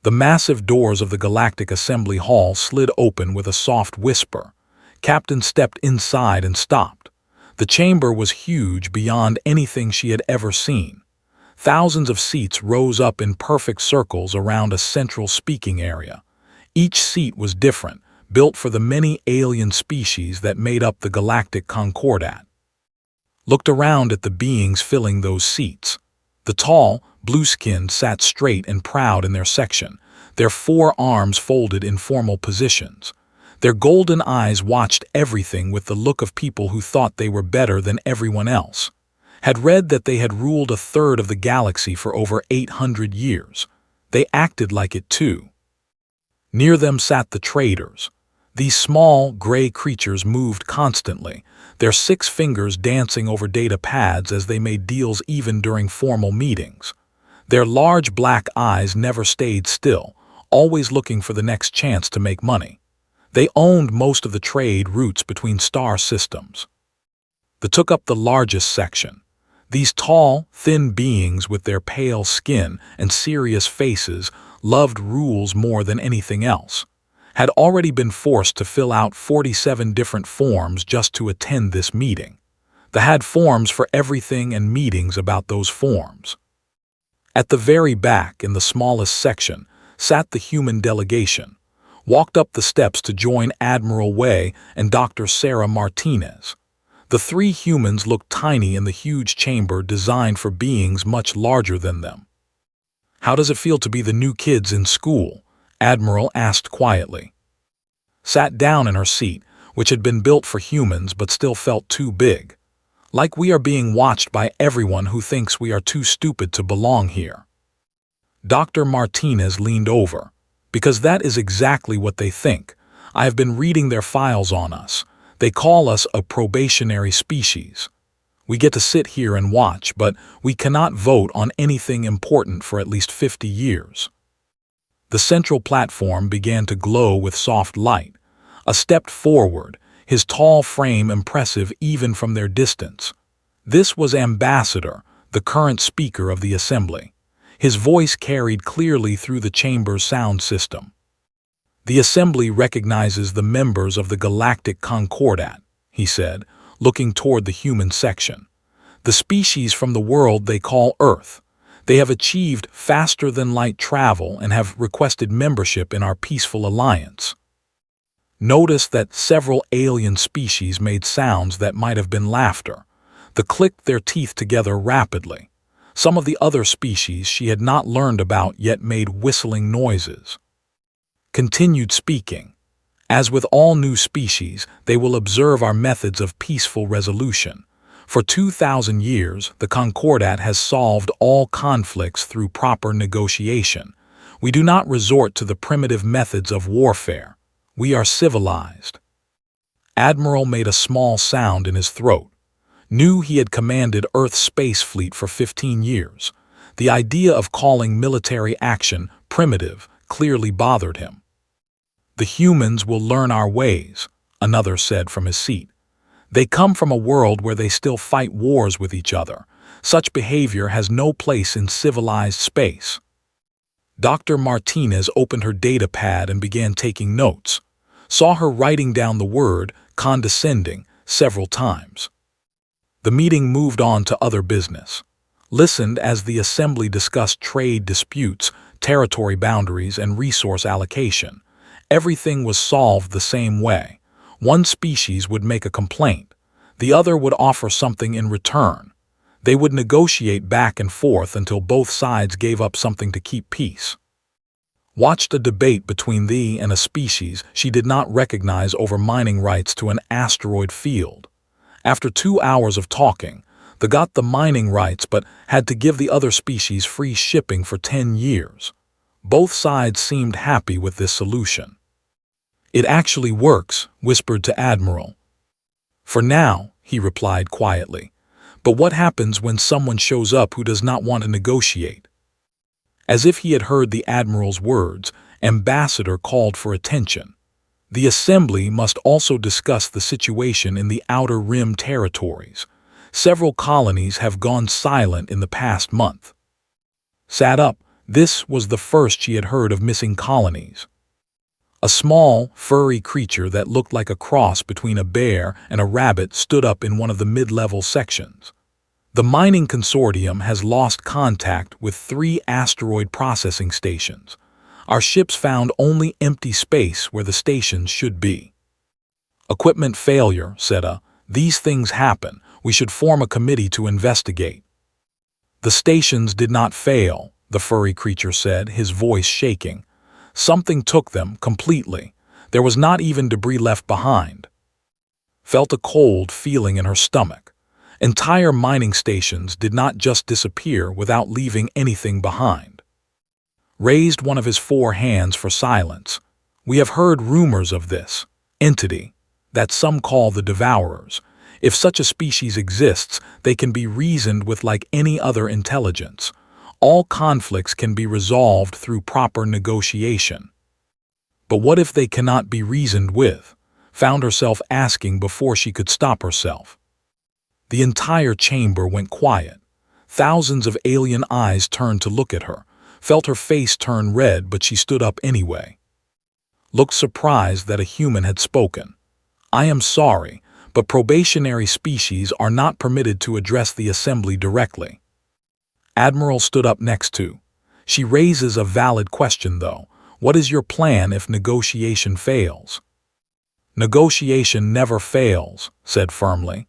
The massive doors of the Galactic Assembly Hall slid open with a soft whisper. Captain stepped inside and stopped. The chamber was huge beyond anything she had ever seen. Thousands of seats rose up in perfect circles around a central speaking area. Each seat was different, built for the many alien species that made up the Galactic Concordat. Looked around at the beings filling those seats. The tall, blue-skinned sat straight and proud in their section, their 4 arms folded in formal positions. Their golden eyes watched everything with the look of people who thought they were better than everyone else. Had read that they had ruled a third of the galaxy for over 800 years. They acted like it too. Near them sat the traders. These small, gray creatures moved constantly, their 6 fingers dancing over data pads as they made deals even during formal meetings. Their large black eyes never stayed still, always looking for the next chance to make money. They owned most of the trade routes between star systems. They took up the largest section. These tall, thin beings with their pale skin and serious faces loved rules more than anything else. Had already been forced to fill out 47 different forms just to attend this meeting. They had forms for everything and meetings about those forms. At the very back, in the smallest section, sat the human delegation. Walked up the steps to join Admiral Wei and Dr. Sarah Martinez. The 3 humans looked tiny in the huge chamber designed for beings much larger than them. "How does it feel to be the new kids in school?" Admiral asked quietly. Sat down in her seat, which had been built for humans but still felt too big. "Like we are being watched by everyone who thinks we are too stupid to belong here." Dr. Martinez leaned over. "Because that is exactly what they think. I have been reading their files on us. They call us a probationary species. We get to sit here and watch, but we cannot vote on anything important for at least 50 years. The central platform began to glow with soft light. A stepped forward, his tall frame impressive even from their distance. This was Ambassador, the current speaker of the assembly. His voice carried clearly through the chamber's sound system. "The assembly recognizes the members of the Galactic Concordat," he said, looking toward the human section. "The species from the world they call Earth. They have achieved faster-than-light travel and have requested membership in our peaceful alliance." Notice that several alien species made sounds that might have been laughter. They clicked their teeth together rapidly. Some of the other species she had not learned about yet made whistling noises. Continued speaking. "As with all new species, they will observe our methods of peaceful resolution. For 2,000 years, the Concordat has solved all conflicts through proper negotiation. We do not resort to the primitive methods of warfare. We are civilized." Admiral made a small sound in his throat. Knew he had commanded Earth's space fleet for 15 years. The idea of calling military action primitive clearly bothered him. "The humans will learn our ways," another said from his seat. "They come from a world where they still fight wars with each other. Such behavior has no place in civilized space." Dr. Martinez opened her data pad and began taking notes. Saw her writing down the word condescending several times. The meeting moved on to other business. Listened as the assembly discussed trade disputes, territory boundaries, and resource allocation. Everything was solved the same way. One species would make a complaint. The other would offer something in return. They would negotiate back and forth until both sides gave up something to keep peace. Watched a debate between thee and a species she did not recognize over mining rights to an asteroid field. After 2 hours of talking, they got the mining rights but had to give the other species free shipping for 10 years. Both sides seemed happy with this solution. "It actually works," whispered to Admiral. "For now," he replied quietly. "But what happens when someone shows up who does not want to negotiate?" As if he had heard the Admiral's words, Ambassador called for attention. "The Assembly must also discuss the situation in the Outer Rim territories. Several colonies have gone silent in the past month." Sat up, This was the first she had heard of missing colonies. A small, furry creature that looked like a cross between a bear and a rabbit stood up in one of the mid-level sections. The mining consortium has lost contact with 3 asteroid processing stations. Our ships found only empty space where the stations should be. Equipment failure, said a. These things happen. We should form a committee to investigate. The stations did not fail, the furry creature said, his voice shaking. Something took them completely. There was not even debris left behind. Felt a cold feeling in her stomach. Entire mining stations did not just disappear without leaving anything behind. Raised one of his 4 hands for silence. We have heard rumors of this entity that some call the Devourers. If such a species exists, they can be reasoned with like any other intelligence. All conflicts can be resolved through proper negotiation. But what if they cannot be reasoned with? Found herself asking before she could stop herself. The entire chamber went quiet. Thousands of alien eyes turned to look at her. Felt her face turn red, but she stood up anyway. Looked surprised that a human had spoken. I am sorry, but probationary species are not permitted to address the assembly directly. Admiral stood up next to. She raises a valid question, though. What is your plan if negotiation fails? Negotiation never fails, said firmly.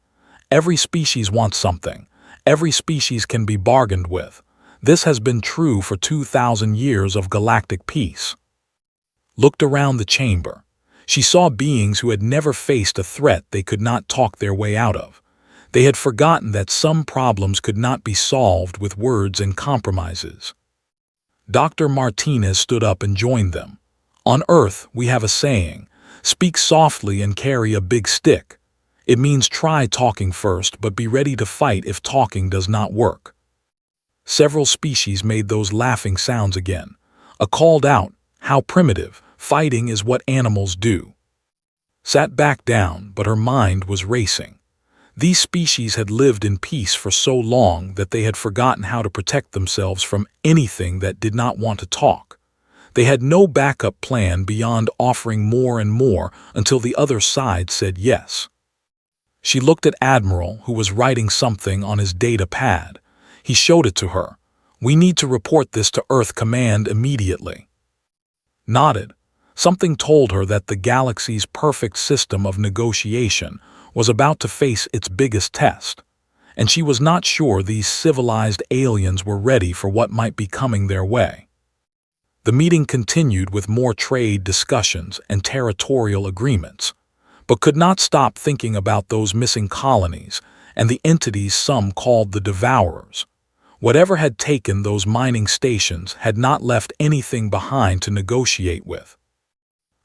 Every species wants something. Every species can be bargained with. This has been true for 2,000 years of galactic peace. Looked around the chamber. She saw beings who had never faced a threat they could not talk their way out of. They had forgotten that some problems could not be solved with words and compromises. Dr. Martinez stood up and joined them. On Earth, we have a saying, speak softly and carry a big stick. It means try talking first, but be ready to fight if talking does not work. Several species made those laughing sounds again. A called out, how primitive, fighting is what animals do. Sat back down, but her mind was racing. These species had lived in peace for so long that they had forgotten how to protect themselves from anything that did not want to talk. They had no backup plan beyond offering more and more until the other side said yes. She looked at Admiral, who was writing something on his data pad. He showed it to her. We need to report this to Earth Command immediately. Nodded. Something told her that the galaxy's perfect system of negotiation was about to face its biggest test, and she was not sure these civilized aliens were ready for what might be coming their way. The meeting continued with more trade discussions and territorial agreements, but could not stop thinking about those missing colonies and the entities some called the Devourers. Whatever had taken those mining stations had not left anything behind to negotiate with.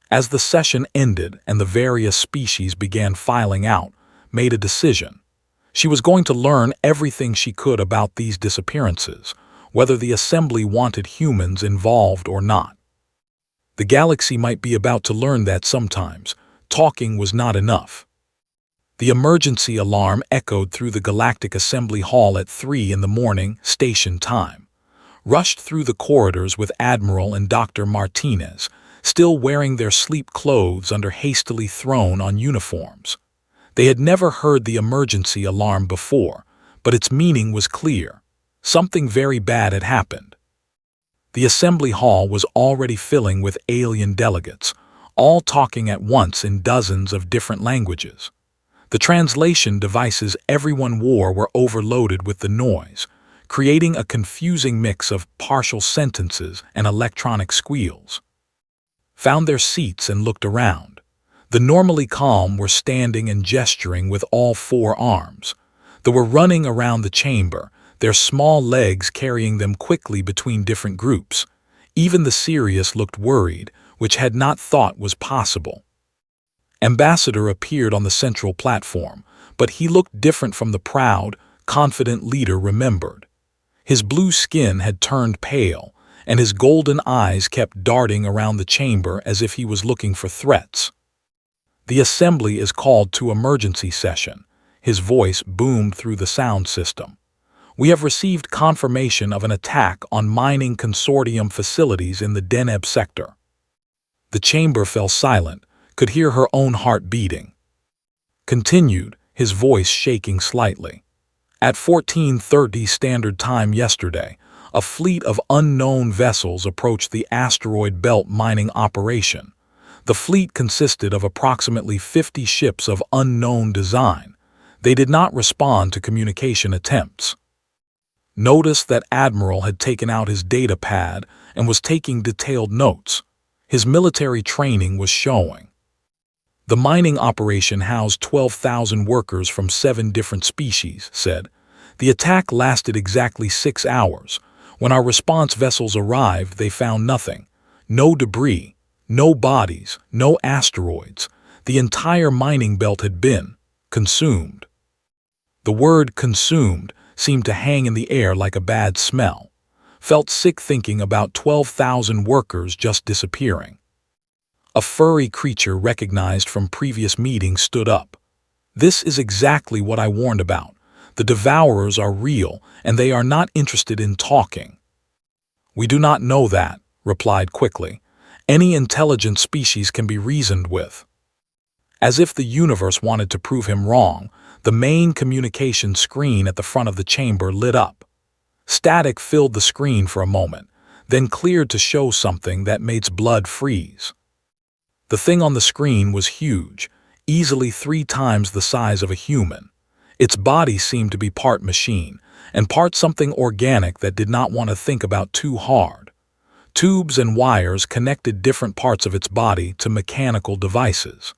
As the session ended and the various species began filing out, made a decision. She was going to learn everything she could about these disappearances, whether the assembly wanted humans involved or not. The galaxy might be about to learn that sometimes talking was not enough. The emergency alarm echoed through the Galactic Assembly Hall at 3 in the morning, station time. Rushed through the corridors with Admiral and Dr. Martinez, still wearing their sleep clothes under hastily thrown on uniforms. They had never heard the emergency alarm before, but its meaning was clear. Something very bad had happened. The assembly hall was already filling with alien delegates, all talking at once in dozens of different languages. The translation devices everyone wore were overloaded with the noise, creating a confusing mix of partial sentences and electronic squeals. Found their seats and looked around. The normally calm were standing and gesturing with all 4 arms. They were running around the chamber, their small legs carrying them quickly between different groups. Even the serious looked worried, which had not thought was possible. Ambassador appeared on the central platform, but he looked different from the proud, confident leader remembered. His blue skin had turned pale, and his golden eyes kept darting around the chamber as if he was looking for threats. The assembly is called to emergency session. His voice boomed through the sound system. We have received confirmation of an attack on mining consortium facilities in the Deneb sector. The chamber fell silent, could hear her own heart beating. Continued, his voice shaking slightly. At 14:30 Standard Time yesterday, a fleet of unknown vessels approached the asteroid belt mining operation. The fleet consisted of approximately 50 ships of unknown design. They did not respond to communication attempts. Notice that Admiral had taken out his data pad and was taking detailed notes. His military training was showing. The mining operation housed 12,000 workers from 7 different species, said. The attack lasted exactly 6 hours. When our response vessels arrived, they found nothing. No debris, no bodies, no asteroids. The entire mining belt had been consumed. The word consumed seemed to hang in the air like a bad smell. Felt sick thinking about 12,000 workers just disappearing. A furry creature recognized from previous meetings stood up. This is exactly what I warned about. The devourers are real, and they are not interested in talking. We do not know that, replied quickly. Any intelligent species can be reasoned with. As if the universe wanted to prove him wrong, the main communication screen at the front of the chamber lit up. Static filled the screen for a moment, then cleared to show something that made blood freeze. The thing on the screen was huge, easily 3 times the size of a human. Its body seemed to be part machine, and part something organic that did not want to think about too hard. Tubes and wires connected different parts of its body to mechanical devices.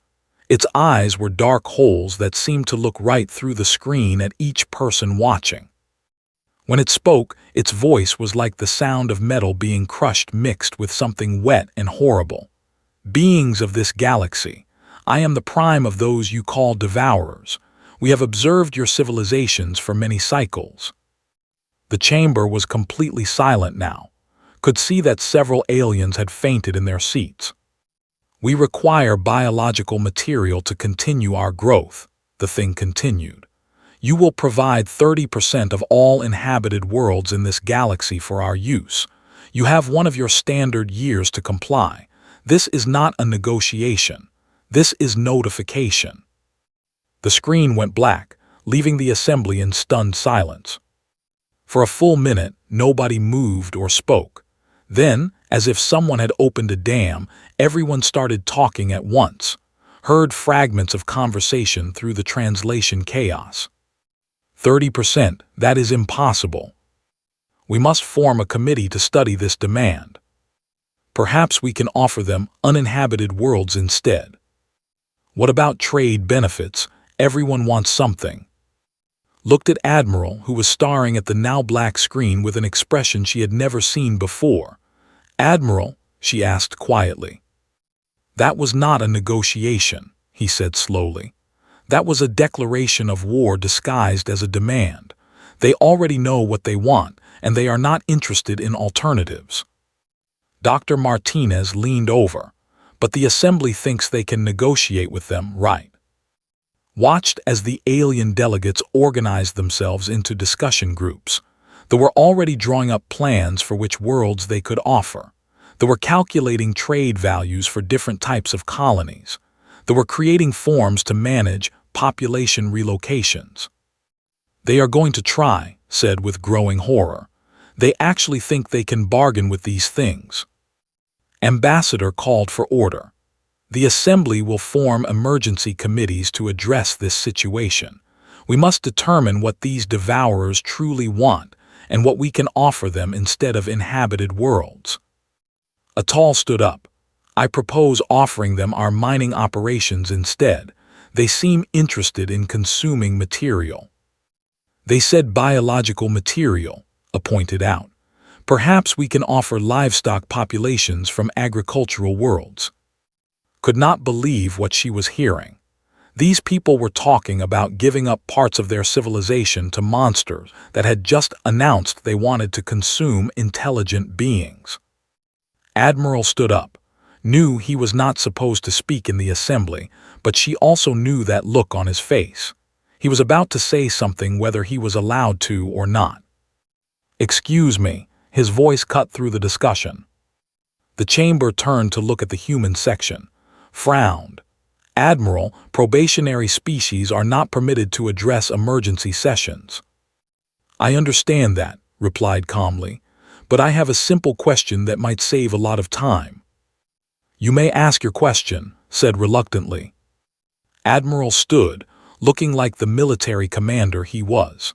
Its eyes were dark holes that seemed to look right through the screen at each person watching. When it spoke, its voice was like the sound of metal being crushed mixed with something wet and horrible. Beings of this galaxy, I am the prime of those you call devourers. We have observed your civilizations for many cycles. The chamber was completely silent now. Could see that several aliens had fainted in their seats. We require biological material to continue our growth, the thing continued. You will provide 30% of all inhabited worlds in this galaxy for our use. You have one of your standard years to comply. This is not a negotiation. This is notification. The screen went black, leaving the assembly in stunned silence. For a full minute, nobody moved or spoke. Then, as if someone had opened a dam, everyone started talking at once. Heard fragments of conversation through the translation chaos. 30%, that is impossible. We must form a committee to study this demand. Perhaps we can offer them uninhabited worlds instead. What about trade benefits? Everyone wants something. Looked at Admiral, who was staring at the now black screen with an expression she had never seen before. Admiral, she asked quietly. That was not a negotiation, he said slowly. That was a declaration of war disguised as a demand. They already know what they want, and they are not interested in alternatives. Dr. Martinez leaned over, but the assembly thinks they can negotiate with them, right? Watched as the alien delegates organized themselves into discussion groups. They were already drawing up plans for which worlds they could offer. They were calculating trade values for different types of colonies. They were creating forms to manage population relocations. They are going to try, said with growing horror. They actually think they can bargain with these things. Ambassador called for order. The Assembly will form emergency committees to address this situation. We must determine what these devourers truly want and what we can offer them instead of inhabited worlds. Atal stood up. I propose offering them our mining operations instead. They seem interested in consuming material. They said biological material, pointed out. Perhaps we can offer livestock populations from agricultural worlds. Could not believe what she was hearing. These people were talking about giving up parts of their civilization to monsters that had just announced they wanted to consume intelligent beings. Admiral stood up, knew he was not supposed to speak in the assembly, but she also knew that look on his face. He was about to say something whether he was allowed to or not. Excuse me, his voice cut through the discussion. The chamber turned to look at the human section, frowned. Admiral, probationary species are not permitted to address emergency sessions. I understand that, replied calmly, but I have a simple question that might save a lot of time. You may ask your question, said reluctantly. Admiral stood, looking like the military commander he was.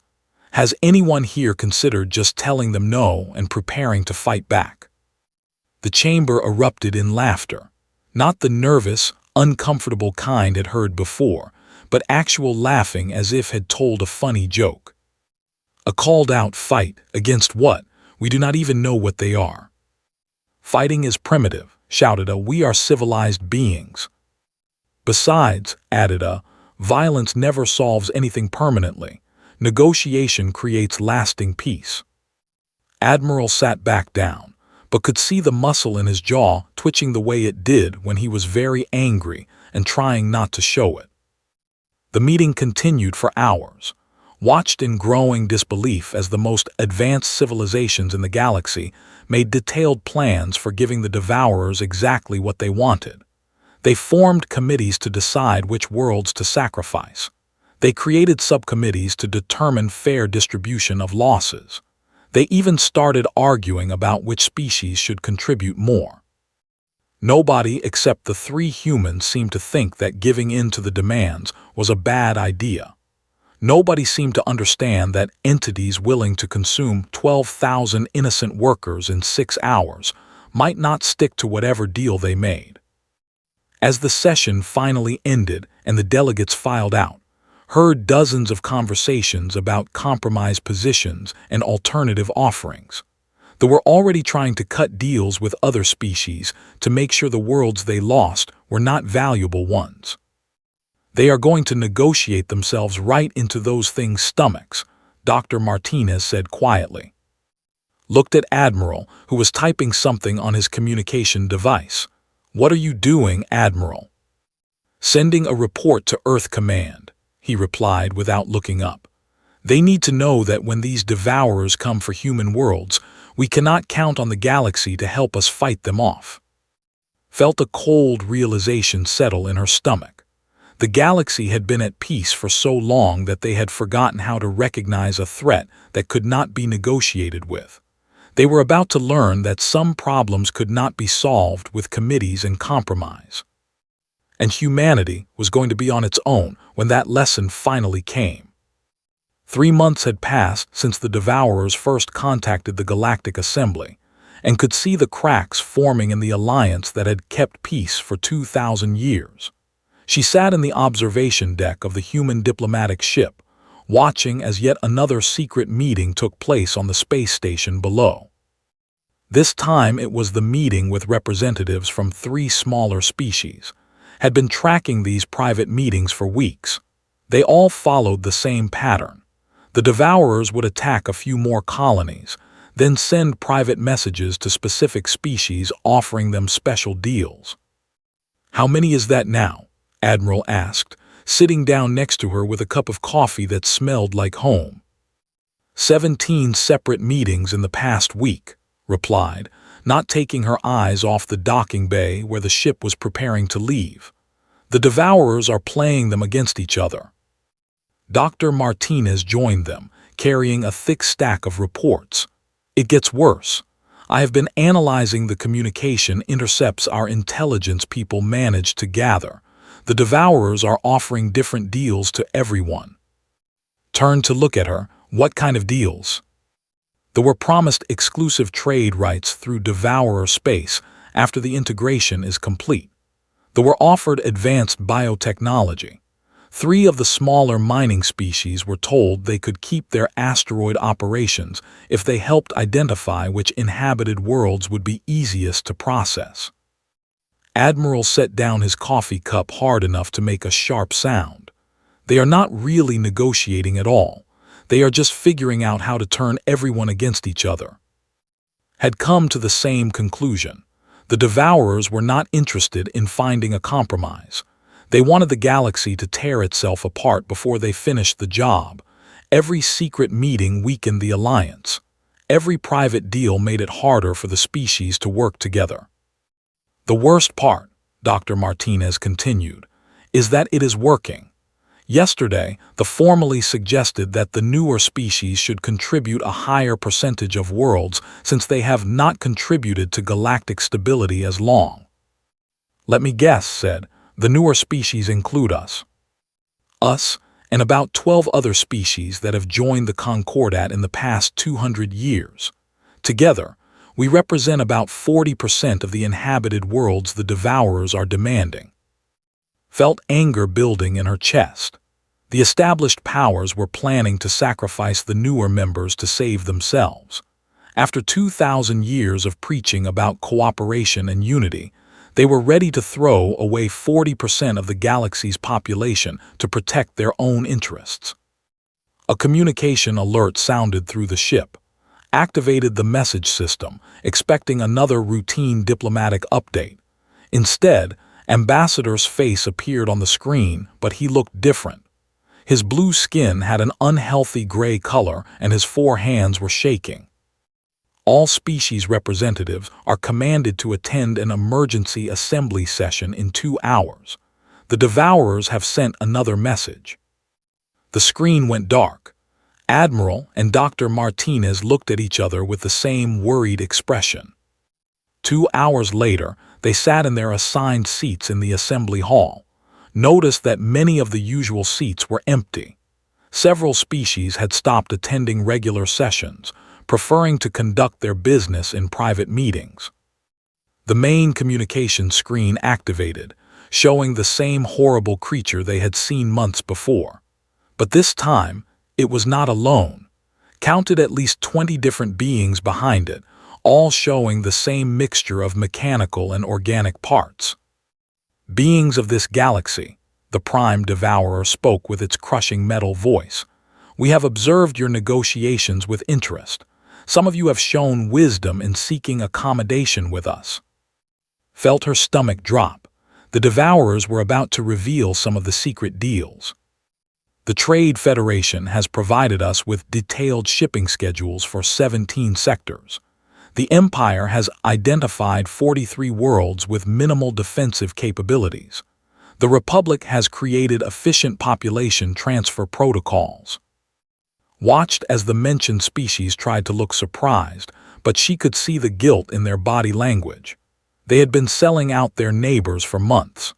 Has anyone here considered just telling them no and preparing to fight back? The chamber erupted in laughter, not the nervous, uncomfortable kind had heard before, but actual laughing as if had told a funny joke. A called-out fight against what? We do not even know what they are. Fighting is primitive, shouted a, we are civilized beings. Besides, added a, violence never solves anything permanently. Negotiation creates lasting peace. Admiral sat back down, but could see the muscle in his jaw twitching the way it did when he was very angry and trying not to show it. The meeting continued for hours, watched in growing disbelief as the most advanced civilizations in the galaxy made detailed plans for giving the Devourers exactly what they wanted. They formed committees to decide which worlds to sacrifice. They created subcommittees to determine fair distribution of losses. They even started arguing about which species should contribute more. Nobody except the 3 humans seemed to think that giving in to the demands was a bad idea. Nobody seemed to understand that entities willing to consume 12,000 innocent workers in 6 hours might not stick to whatever deal they made. As the session finally ended and the delegates filed out, heard dozens of conversations about compromise positions and alternative offerings. They were already trying to cut deals with other species to make sure the worlds they lost were not valuable ones. They are going to negotiate themselves right into those things' stomachs, Dr. Martinez said quietly. Looked at Admiral, who was typing something on his communication device. What are you doing, Admiral? Sending a report to Earth Command, he replied without looking up. They need to know that when these Devourers come for human worlds, we cannot count on the galaxy to help us fight them off. Felt a cold realization settle in her stomach. The galaxy had been at peace for so long that they had forgotten how to recognize a threat that could not be negotiated with. They were about to learn that some problems could not be solved with committees and compromise. And humanity was going to be on its own when that lesson finally came. 3 months had passed since the Devourers first contacted the Galactic Assembly, and could see the cracks forming in the alliance that had kept peace for 2,000 years. She sat in the observation deck of the human diplomatic ship, watching as yet another secret meeting took place on the space station below. This time it was the meeting with representatives from 3 smaller species. Had been tracking these private meetings for weeks. They all followed the same pattern. The Devourers would attack a few more colonies, then send private messages to specific species offering them special deals. How many is that now? Admiral asked, sitting down next to her with a cup of coffee that smelled like home. 17 separate meetings in the past week, replied, not taking her eyes off the docking bay where the ship was preparing to leave. The Devourers are playing them against each other. Dr. Martinez joined them, carrying a thick stack of reports. It gets worse. I have been analyzing the communication intercepts our intelligence people managed to gather. The Devourers are offering different deals to everyone. Turned to look at her. What kind of deals? They were promised exclusive trade rights through Devourer space after the integration is complete. They were offered advanced biotechnology. 3 of the smaller mining species were told they could keep their asteroid operations if they helped identify which inhabited worlds would be easiest to process. Admiral set down his coffee cup hard enough to make a sharp sound. They are not really negotiating at all. They are just figuring out how to turn everyone against each other. Had come to the same conclusion. The Devourers were not interested in finding a compromise. They wanted the galaxy to tear itself apart before they finished the job. Every secret meeting weakened the alliance. Every private deal made it harder for the species to work together. The worst part, Dr. Martinez continued, is that it is working. Yesterday, the formally suggested that the newer species should contribute a higher percentage of worlds since they have not contributed to galactic stability as long. Let me guess, said, the newer species include us. Us, and about 12 other species that have joined the Concordat in the past 200 years. Together, we represent about 40% of the inhabited worlds the Devourers are demanding. Felt anger building in her chest. The established powers were planning to sacrifice the newer members to save themselves. After 2,000 years of preaching about cooperation and unity, they were ready to throw away 40% of the galaxy's population to protect their own interests. A communication alert sounded through the ship. Activated the message system, expecting another routine diplomatic update. Instead, Ambassador's face appeared on the screen, but he looked different. His blue skin had an unhealthy gray color and his 4 hands were shaking. All species representatives are commanded to attend an emergency assembly session in 2 hours. The Devourers have sent another message. The screen went dark. Admiral and Dr. Martinez looked at each other with the same worried expression. 2 hours later, they sat in their assigned seats in the assembly hall. Noticed that many of the usual seats were empty. Several species had stopped attending regular sessions, preferring to conduct their business in private meetings. The main communication screen activated, showing the same horrible creature they had seen months before. But this time, it was not alone. Counted at least 20 different beings behind it, all showing the same mixture of mechanical and organic parts. Beings of this galaxy, the Prime Devourer spoke with its crushing metal voice. We have observed your negotiations with interest. Some of you have shown wisdom in seeking accommodation with us. Felt her stomach drop. The Devourers were about to reveal some of the secret deals. The Trade Federation has provided us with detailed shipping schedules for 17 sectors. The Empire has identified 43 worlds with minimal defensive capabilities. The Republic has created efficient population transfer protocols. Watched as the mentioned species tried to look surprised, but she could see the guilt in their body language. They had been selling out their neighbors for months.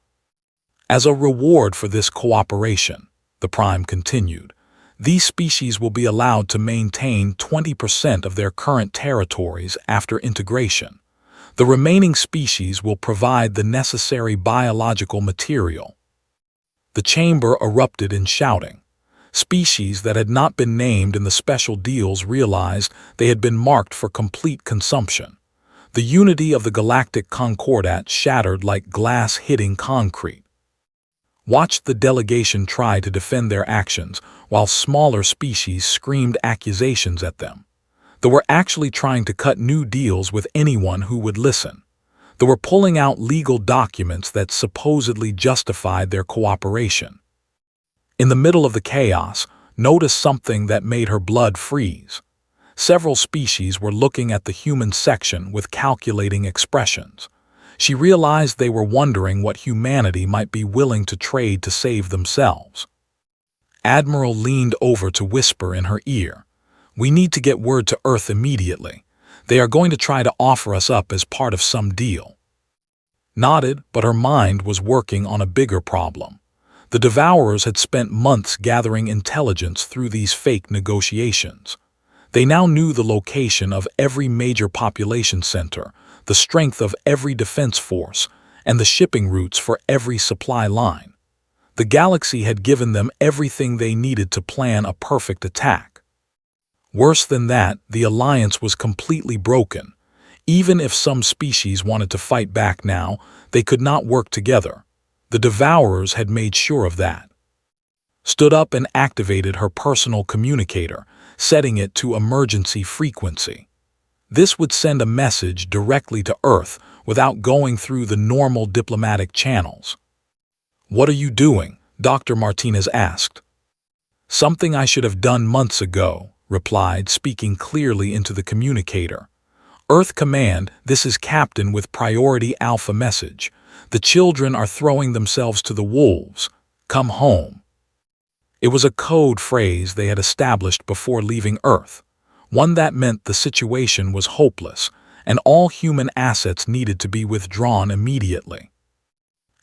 As a reward for this cooperation, the Prime continued, these species will be allowed to maintain 20% of their current territories after integration. The remaining species will provide the necessary biological material. The chamber erupted in shouting. Species that had not been named in the special deals realized they had been marked for complete consumption. The unity of the Galactic Concordat shattered like glass hitting concrete. Watched the delegation try to defend their actions while smaller species screamed accusations at them. They were actually trying to cut new deals with anyone who would listen. They were pulling out legal documents that supposedly justified their cooperation. In the middle of the chaos, noticed something that made her blood freeze. Several species were looking at the human section with calculating expressions. She realized they were wondering what humanity might be willing to trade to save themselves. Admiral leaned over to whisper in her ear, "We need to get word to Earth immediately. They are going to try to offer us up as part of some deal." Nodded, but her mind was working on a bigger problem. The Devourers had spent months gathering intelligence through these fake negotiations. They now knew the location of every major population center, the strength of every defense force, and the shipping routes for every supply line. The galaxy had given them everything they needed to plan a perfect attack. Worse than that, the alliance was completely broken. Even if some species wanted to fight back now, they could not work together. The Devourers had made sure of that. Stood up and activated her personal communicator, setting it to emergency frequency. This would send a message directly to Earth without going through the normal diplomatic channels. "What are you doing?" Dr. Martinez asked. "Something I should have done months ago," replied, speaking clearly into the communicator. Earth Command, this is Captain with Priority Alpha message. The children are throwing themselves to the wolves. Come home. It was a code phrase they had established before leaving Earth, one that meant the situation was hopeless, and all human assets needed to be withdrawn immediately.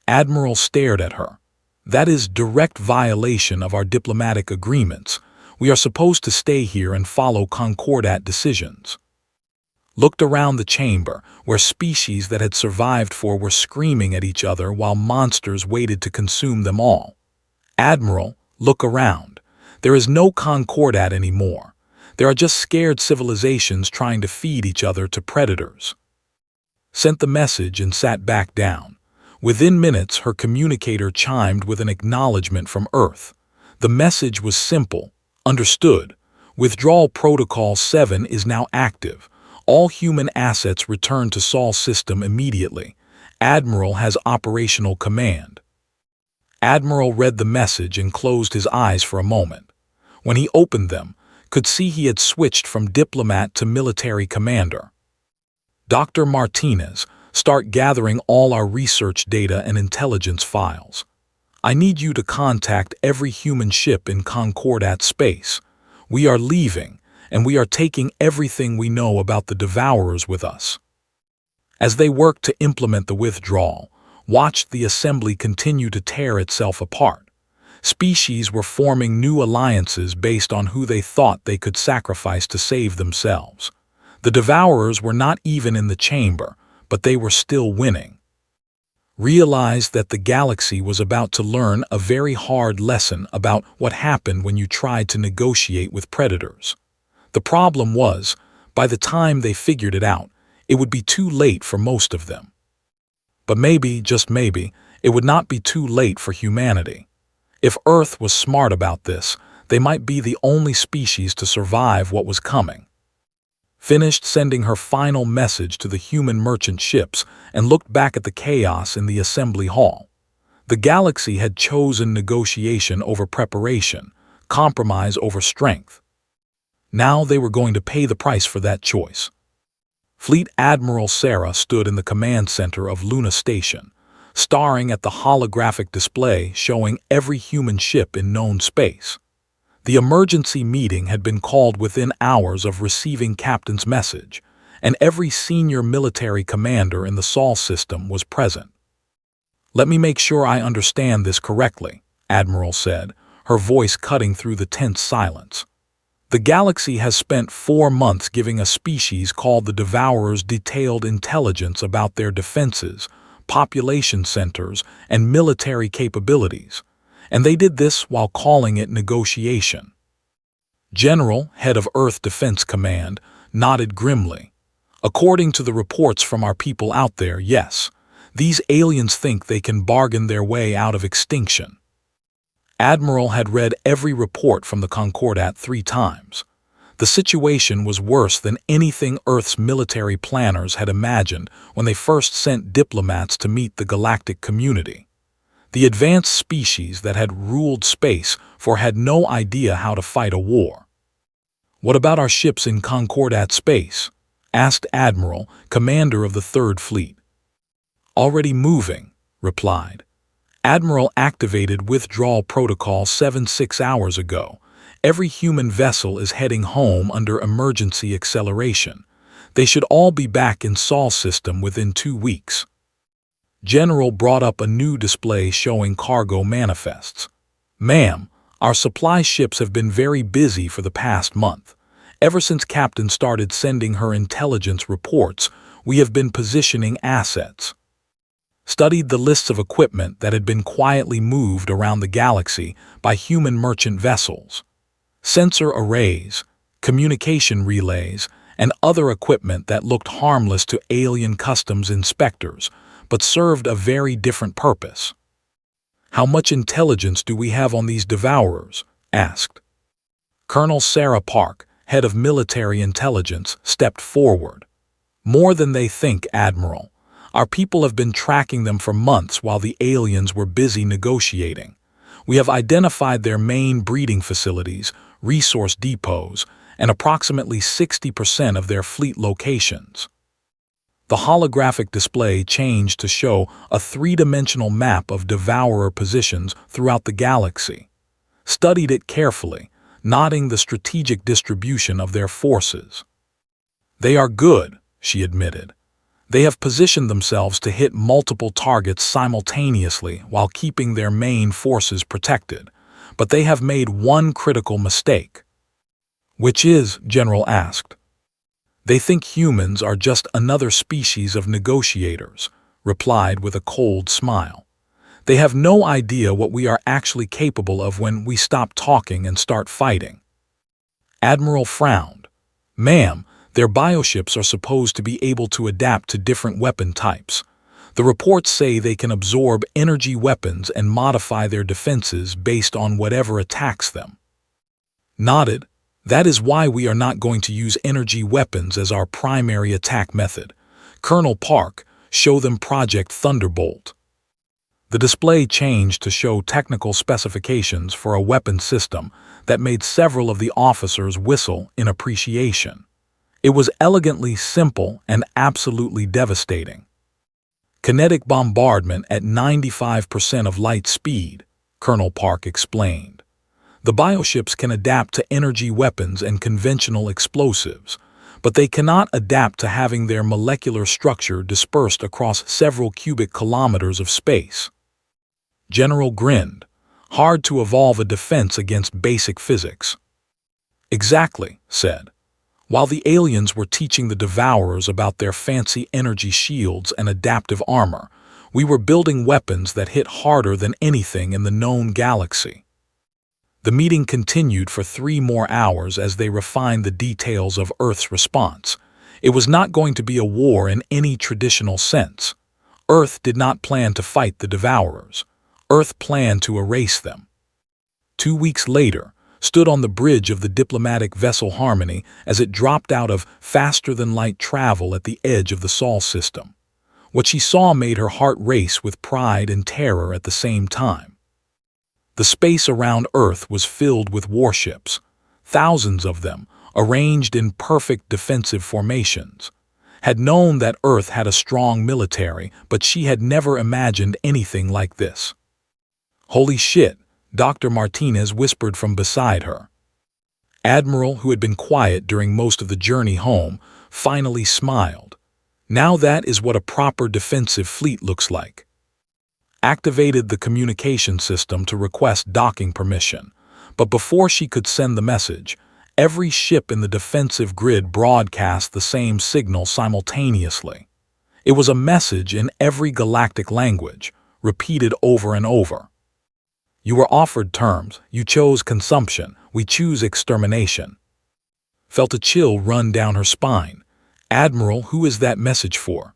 Admiral stared at her. That is direct violation of our diplomatic agreements. We are supposed to stay here and follow Concordat decisions. Looked around the chamber, where species that had survived were screaming at each other while monsters waited to consume them all. Admiral, look around. There is no Concordat anymore. There are just scared civilizations trying to feed each other to predators. Sent the message and sat back down. Within minutes, her communicator chimed with an acknowledgement from Earth. The message was simple. Understood. Withdrawal Protocol 7 is now active. All human assets return to Sol system immediately. Admiral has operational command. Admiral read the message and closed his eyes for a moment. When he opened them, could see he had switched from diplomat to military commander. Dr. Martinez, start gathering all our research data and intelligence files. I need you to contact every human ship in Concordat space. We are leaving, and we are taking everything we know about the Devourers with us. As they worked to implement the withdrawal, watched the assembly continue to tear itself apart. Species were forming new alliances based on who they thought they could sacrifice to save themselves. The Devourers were not even in the chamber, but they were still winning. Realized that the galaxy was about to learn a very hard lesson about what happened when you tried to negotiate with predators. The problem was, by the time they figured it out, it would be too late for most of them. But maybe, just maybe, it would not be too late for humanity. If Earth was smart about this, they might be the only species to survive what was coming. Finished sending her final message to the human merchant ships and looked back at the chaos in the assembly hall. The galaxy had chosen negotiation over preparation, compromise over strength. Now they were going to pay the price for that choice. Fleet Admiral Sarah stood in the command center of Luna Station, staring at the holographic display showing every human ship in known space. The emergency meeting had been called within hours of receiving Captain's message, and every senior military commander in the Sol system was present. Let me make sure I understand this correctly, Admiral said, her voice cutting through the tense silence. The galaxy has spent 4 months giving a species called the Devourers detailed intelligence about their defenses, population centers, and military capabilities, and they did this while calling it negotiation. General, head of Earth Defense Command, nodded grimly. According to the reports from our people out there, yes, these aliens think they can bargain their way out of extinction. Admiral had read every report from the Concordat 3 times. The situation was worse than anything Earth's military planners had imagined when they first sent diplomats to meet the galactic community. The advanced species that had ruled space had no idea how to fight a war. What about our ships in Concordat space? Asked Admiral, commander of the 3rd Fleet. Already moving, replied. Admiral activated Withdrawal Protocol 7 6 hours ago. Every human vessel is heading home under emergency acceleration. They should all be back in Sol system within 2 weeks. General brought up a new display showing cargo manifests. Ma'am, our supply ships have been very busy for the past month. Ever since Captain started sending her intelligence reports, we have been positioning assets. Studied the lists of equipment that had been quietly moved around the galaxy by human merchant vessels. Sensor arrays, communication relays, and other equipment that looked harmless to alien customs inspectors, but served a very different purpose. How much intelligence do we have on these Devourers? Asked. Colonel Sarah Park, head of military intelligence, stepped forward. More than they think, Admiral. Our people have been tracking them for months while the aliens were busy negotiating. We have identified their main breeding facilities, resource depots, and approximately 60% of their fleet locations. The holographic display changed to show a three-dimensional map of Devourer positions throughout the galaxy. Studied it carefully, noting the strategic distribution of their forces. "They are good," she admitted. "They have positioned themselves to hit multiple targets simultaneously while keeping their main forces protected. But they have made one critical mistake." "Which is?" General asked. "They think humans are just another species of negotiators," replied with a cold smile. "They have no idea what we are actually capable of when we stop talking and start fighting." Admiral frowned. "Ma'am, their bioships are supposed to be able to adapt to different weapon types. The reports say they can absorb energy weapons and modify their defenses based on whatever attacks them." Nodded. "That is why we are not going to use energy weapons as our primary attack method. Colonel Park, show them Project Thunderbolt." The display changed to show technical specifications for a weapon system that made several of the officers whistle in appreciation. It was elegantly simple and absolutely devastating. "Kinetic bombardment at 95% of light speed," Colonel Park explained. "The bioships can adapt to energy weapons and conventional explosives, but they cannot adapt to having their molecular structure dispersed across several cubic kilometers of space." General grinned. "Hard to evolve a defense against basic physics." "Exactly," said. "While the aliens were teaching the Devourers about their fancy energy shields and adaptive armor, we were building weapons that hit harder than anything in the known galaxy." The meeting continued for 3 more hours as they refined the details of Earth's response. It was not going to be a war in any traditional sense. Earth did not plan to fight the Devourers. Earth planned to erase them. 2 weeks later, stood on the bridge of the diplomatic vessel Harmony as it dropped out of faster-than-light travel at the edge of the Sol system. What she saw made her heart race with pride and terror at the same time. The space around Earth was filled with warships, thousands of them, arranged in perfect defensive formations. Had known that Earth had a strong military, but she had never imagined anything like this. "Holy shit," Dr. Martinez whispered from beside her. Admiral, who had been quiet during most of the journey home, finally smiled. "Now that is what a proper defensive fleet looks like." Activated the communication system to request docking permission, but before she could send the message, every ship in the defensive grid broadcast the same signal simultaneously. It was a message in every galactic language, repeated over and over. "You were offered terms, you chose consumption, we choose extermination." Felt a chill run down her spine. "Admiral, who is that message for?"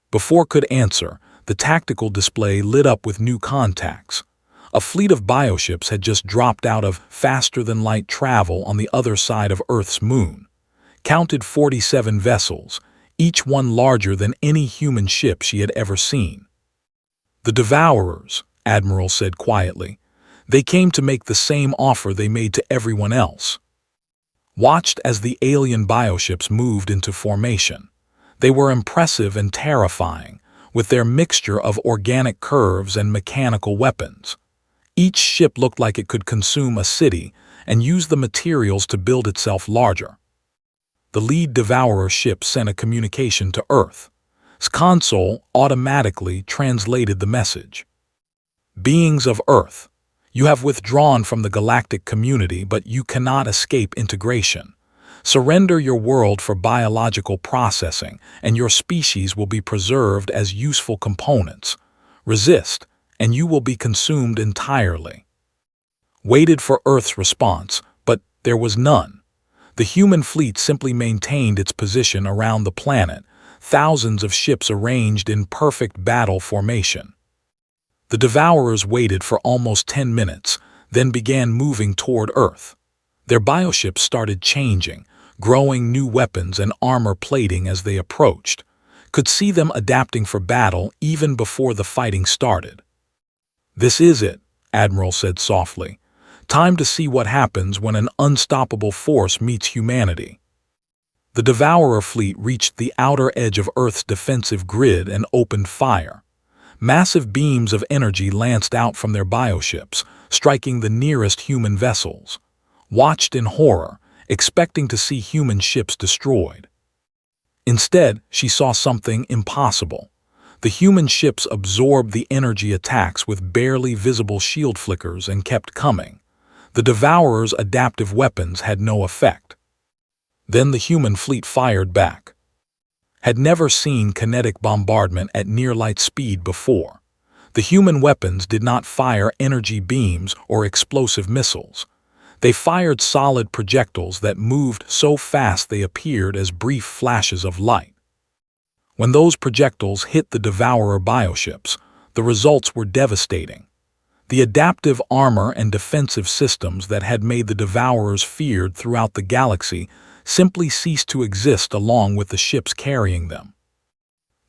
Before could answer, the tactical display lit up with new contacts. A fleet of bioships had just dropped out of faster-than-light travel on the other side of Earth's moon. Counted 47 vessels, each one larger than any human ship she had ever seen. "The Devourers," Admiral said quietly. "They came to make the same offer they made to everyone else." Watched as the alien bioships moved into formation. They were impressive and terrifying, with their mixture of organic curves and mechanical weapons. Each ship looked like it could consume a city and use the materials to build itself larger. The lead Devourer ship sent a communication to Earth. Its console automatically translated the message. "Beings of Earth, you have withdrawn from the galactic community, but you cannot escape integration. Surrender your world for biological processing, and your species will be preserved as useful components. Resist, and you will be consumed entirely." Waited for Earth's response, but there was none. The human fleet simply maintained its position around the planet, thousands of ships arranged in perfect battle formation. The Devourers waited for almost 10 minutes, then began moving toward Earth. Their bioships started changing, growing new weapons and armor plating as they approached. Could see them adapting for battle even before the fighting started. "This is it," Admiral said softly. Time to see what happens when an unstoppable force meets humanity. The Devourer fleet reached the outer edge of Earth's defensive grid and opened fire. Massive beams of energy lanced out from their bioships, striking the nearest human vessels. Watched in horror, expecting to see human ships destroyed. Instead, she saw something impossible. The human ships absorbed the energy attacks with barely visible shield flickers and kept coming. The Devourer's adaptive weapons had no effect. Then the human fleet fired back. Had never seen kinetic bombardment at near-light speed before. The human weapons did not fire energy beams or explosive missiles. They fired solid projectiles that moved so fast they appeared as brief flashes of light. When those projectiles hit the Devourer bioships, the results were devastating. The adaptive armor and defensive systems that had made the Devourers feared throughout the galaxy simply ceased to exist along with the ships carrying them.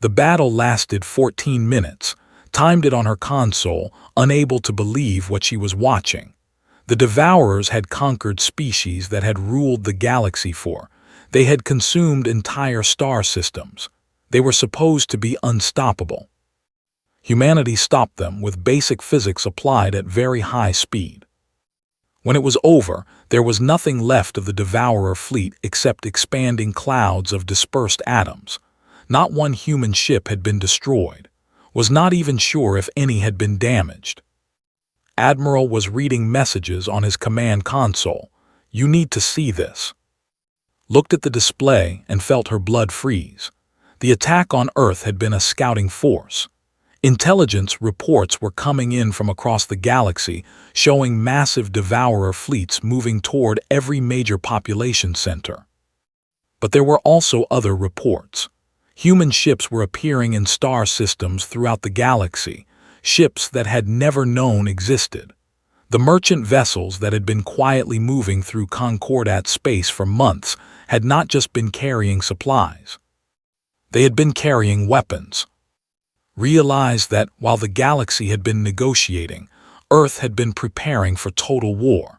The battle lasted 14 minutes, timed it on her console, unable to believe what she was watching. The Devourers had conquered species that had ruled the galaxy they had consumed entire star systems. They were supposed to be unstoppable. Humanity stopped them with basic physics applied at very high speed. When it was over, there was nothing left of the Devourer fleet except expanding clouds of dispersed atoms. Not one human ship had been destroyed. Was not even sure if any had been damaged. Admiral was reading messages on his command console. "You need to see this." Looked at the display and felt her blood freeze. The attack on Earth had been a scouting force. Intelligence reports were coming in from across the galaxy, showing massive Devourer fleets moving toward every major population center. But there were also other reports. Human ships were appearing in star systems throughout the galaxy, ships that had never known existed. The merchant vessels that had been quietly moving through Concordat space for months had not just been carrying supplies. They had been carrying weapons. Realized that, while the galaxy had been negotiating, Earth had been preparing for total war,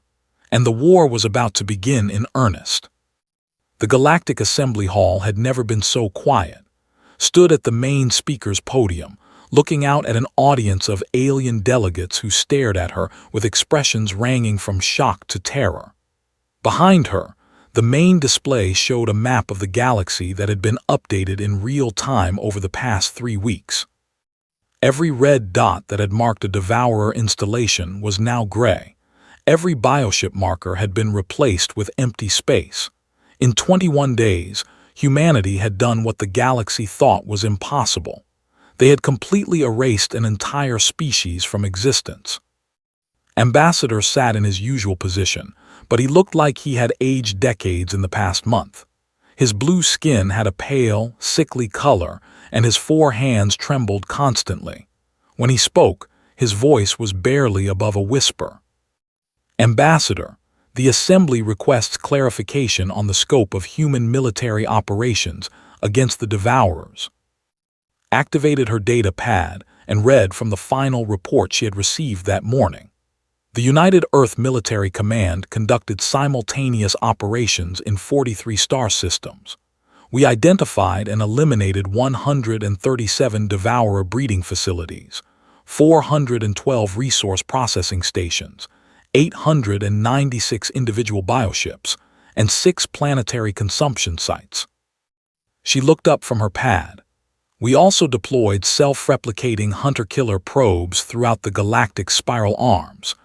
and the war was about to begin in earnest. The Galactic Assembly Hall had never been so quiet. Stood at the main speaker's podium, looking out at an audience of alien delegates who stared at her with expressions ranging from shock to terror. Behind her, the main display showed a map of the galaxy that had been updated in real time over the past 3 weeks. Every red dot that had marked a Devourer installation was now gray. Every bioship marker had been replaced with empty space. In 21 days, humanity had done what the galaxy thought was impossible. They had completely erased an entire species from existence. Ambassador sat in his usual position, but he looked like he had aged decades in the past month. His blue skin had a pale, sickly color, and his 4 hands trembled constantly. When he spoke, his voice was barely above a whisper. "Ambassador, the Assembly requests clarification on the scope of human military operations against the Devourers." Activated her data pad and read from the final report she had received that morning. The United Earth Military Command conducted simultaneous operations in 43 star systems. We identified and eliminated 137 Devourer breeding facilities, 412 resource processing stations, 896 individual bioships, and 6 planetary consumption sites. She looked up from her pad. We also deployed self-replicating hunter-killer probes throughout the galactic spiral arms.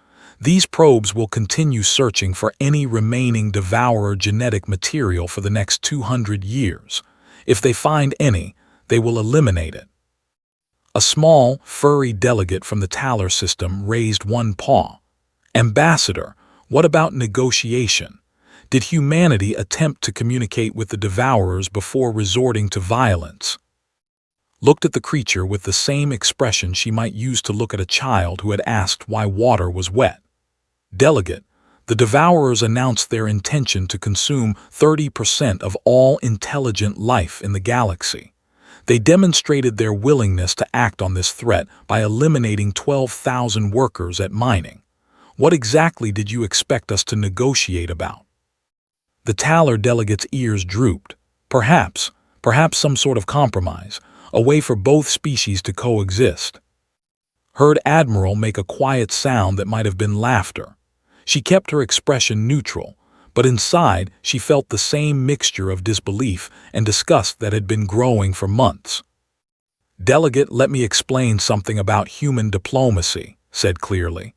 These probes will continue searching for any remaining Devourer genetic material for the next 200 years. If they find any, they will eliminate it. A small, furry delegate from the Taller system raised one paw. "Ambassador, what about negotiation? Did humanity attempt to communicate with the Devourers before resorting to violence?" Looked at the creature with the same expression she might use to look at a child who had asked why water was wet. "Delegate, the Devourers announced their intention to consume 30% of all intelligent life in the galaxy. They demonstrated their willingness to act on this threat by eliminating 12,000 workers at mining. What exactly did you expect us to negotiate about? The Taller delegate's ears drooped. Perhaps some sort of compromise, a way for both species to coexist. Heard Admiral make a quiet sound that might have been laughter. She kept her expression neutral, but inside she felt the same mixture of disbelief and disgust that had been growing for months. "Delegate, let me explain something about human diplomacy," said clearly.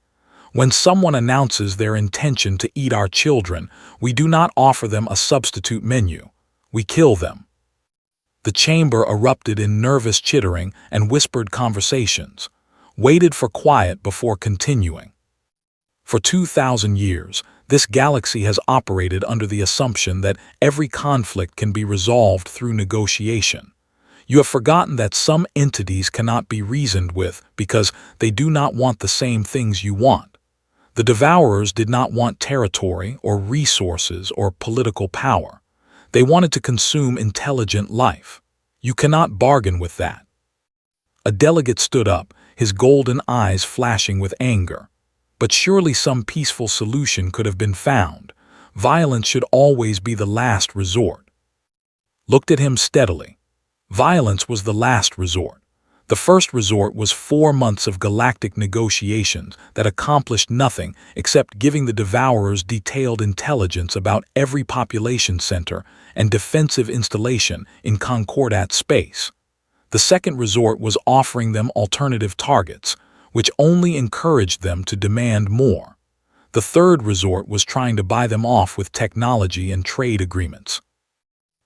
"When someone announces their intention to eat our children, we do not offer them a substitute menu. We kill them." The chamber erupted in nervous chittering and whispered conversations, waited for quiet before continuing. For 2,000 years, this galaxy has operated under the assumption that every conflict can be resolved through negotiation. You have forgotten that some entities cannot be reasoned with because they do not want the same things you want. The Devourers did not want territory or resources or political power. They wanted to consume intelligent life. You cannot bargain with that. A delegate stood up, his golden eyes flashing with anger. But surely some peaceful solution could have been found. Violence should always be the last resort. Looked at him steadily. Violence was the last resort. The first resort was 4 months of galactic negotiations that accomplished nothing except giving the Devourers detailed intelligence about every population center and defensive installation in Concordat space. The second resort was offering them alternative targets, which only encouraged them to demand more. The third resort was trying to buy them off with technology and trade agreements.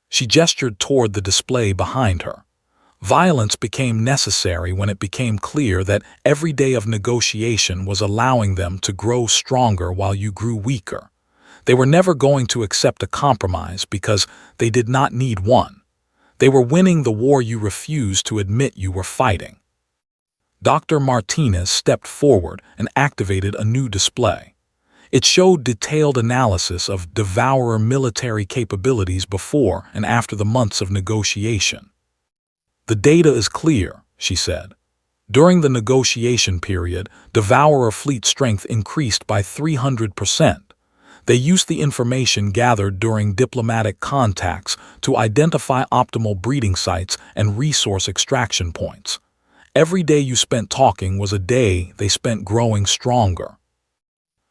She gestured toward the display behind her. Violence became necessary when it became clear that every day of negotiation was allowing them to grow stronger while you grew weaker. They were never going to accept a compromise because they did not need one. They were winning the war you refused to admit you were fighting. Dr. Martinez stepped forward and activated a new display. It showed detailed analysis of Devourer military capabilities before and after the months of negotiation. "The data is clear," she said. During the negotiation period, Devourer fleet strength increased by 300%. They used the information gathered during diplomatic contacts to identify optimal breeding sites and resource extraction points. Every day you spent talking was a day they spent growing stronger.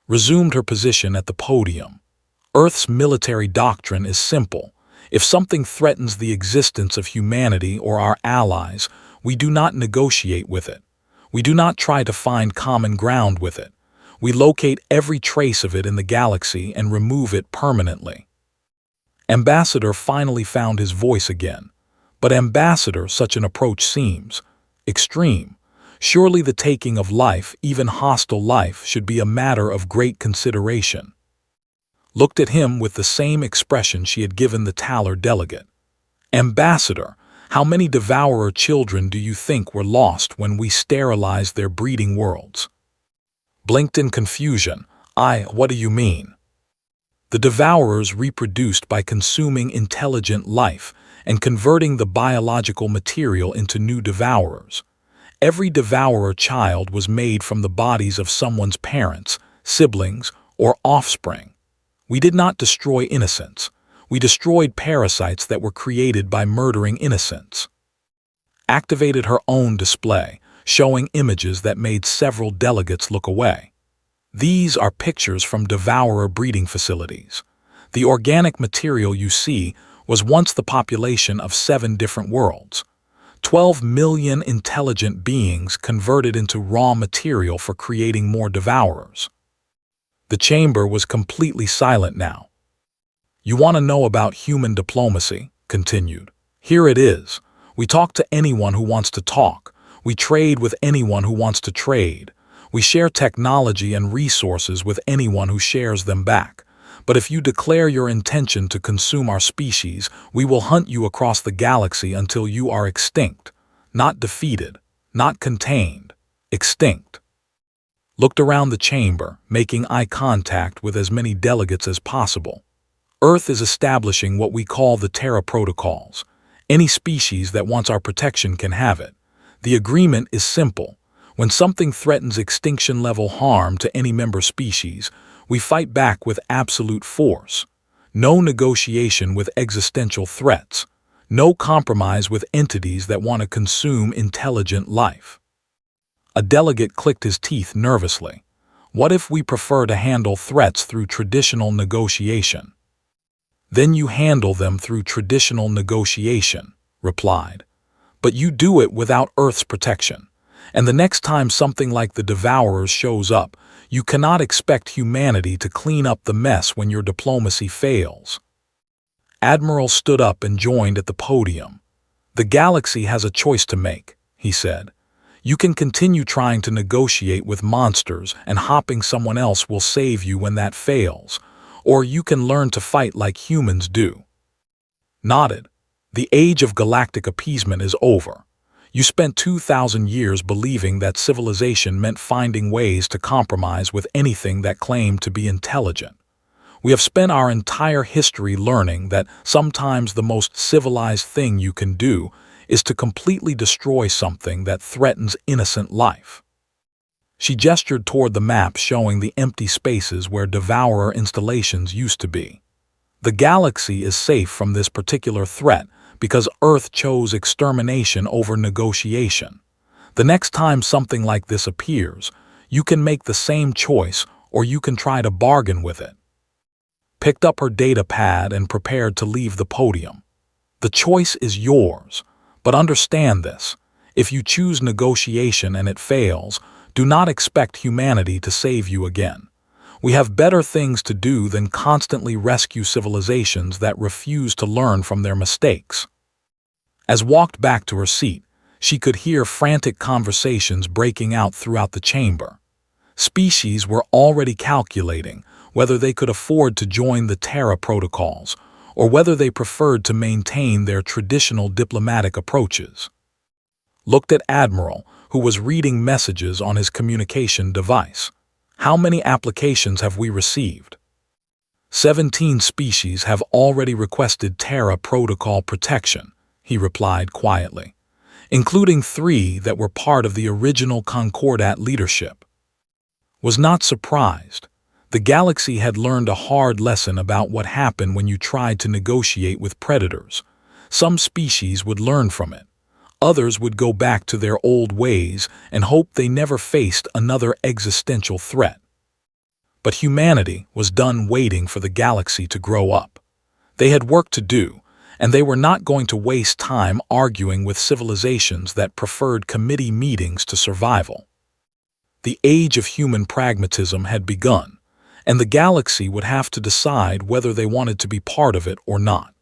Resumed her position at the podium. "Earth's military doctrine is simple. If something threatens the existence of humanity or our allies, we do not negotiate with it. We do not try to find common ground with it. We locate every trace of it in the galaxy and remove it permanently." Ambassador finally found his voice again. "But Ambassador, such an approach seems extreme. Surely the taking of life, even hostile life, should be a matter of great consideration." Looked at him with the same expression she had given the Taller delegate. "Ambassador, how many Devourer children do you think were lost when we sterilized their breeding worlds?" Blinked in confusion. What do you mean?" "The Devourers reproduced by consuming intelligent life and converting the biological material into new Devourers. Every Devourer child was made from the bodies of someone's parents, siblings, or offspring. We did not destroy innocents. We destroyed parasites that were created by murdering innocents." Activated her own display, showing images that made several delegates look away. "These are pictures from Devourer breeding facilities. The organic material you see was once the population of 7 different worlds. 12 million intelligent beings converted into raw material for creating more Devourers." The chamber was completely silent now. "You want to know about human diplomacy?" continued. "Here it is. We talk to anyone who wants to talk. We trade with anyone who wants to trade. We share technology and resources with anyone who shares them back. But if you declare your intention to consume our species, we will hunt you across the galaxy until you are extinct. Not defeated, not contained, extinct." Looked around the chamber, making eye contact with as many delegates as possible. "Earth is establishing what we call the Terra Protocols. Any species that wants our protection can have it. The agreement is simple. When something threatens extinction-level harm to any member species, we fight back with absolute force. No negotiation with existential threats. No compromise with entities that want to consume intelligent life. A delegate clicked his teeth nervously. What if we prefer to handle threats through traditional negotiation? Then you handle them through traditional negotiation, replied. But you do it without Earth's protection. And the next time something like the Devourers shows up, you cannot expect humanity to clean up the mess when your diplomacy fails. Admiral stood up and joined at the podium. The galaxy has a choice to make, he said. You can continue trying to negotiate with monsters and hopping someone else will save you when that fails, or you can learn to fight like humans do. Nodded. The age of galactic appeasement is over. You spent 2,000 years believing that civilization meant finding ways to compromise with anything that claimed to be intelligent. We have spent our entire history learning that sometimes the most civilized thing you can do is to completely destroy something that threatens innocent life. She gestured toward the map showing the empty spaces where Devourer installations used to be. The galaxy is safe from this particular threat because Earth chose extermination over negotiation. The next time something like this appears, you can make the same choice or you can try to bargain with it. Picked up her data pad and prepared to leave the podium. The choice is yours, but understand this. If you choose negotiation and it fails, do not expect humanity to save you again. We have better things to do than constantly rescue civilizations that refuse to learn from their mistakes. As walked back to her seat, she could hear frantic conversations breaking out throughout the chamber. Species were already calculating whether they could afford to join the Terra protocols or whether they preferred to maintain their traditional diplomatic approaches. Looked at Admiral, who was reading messages on his communication device. How many applications have we received? 17 species have already requested Terra protocol protection, he replied quietly, including 3 that were part of the original Concordat leadership. Was not surprised. The galaxy had learned a hard lesson about what happened when you tried to negotiate with predators. Some species would learn from it. Others would go back to their old ways and hope they never faced another existential threat. But humanity was done waiting for the galaxy to grow up. They had work to do, and they were not going to waste time arguing with civilizations that preferred committee meetings to survival. The age of human pragmatism had begun, and the galaxy would have to decide whether they wanted to be part of it or not.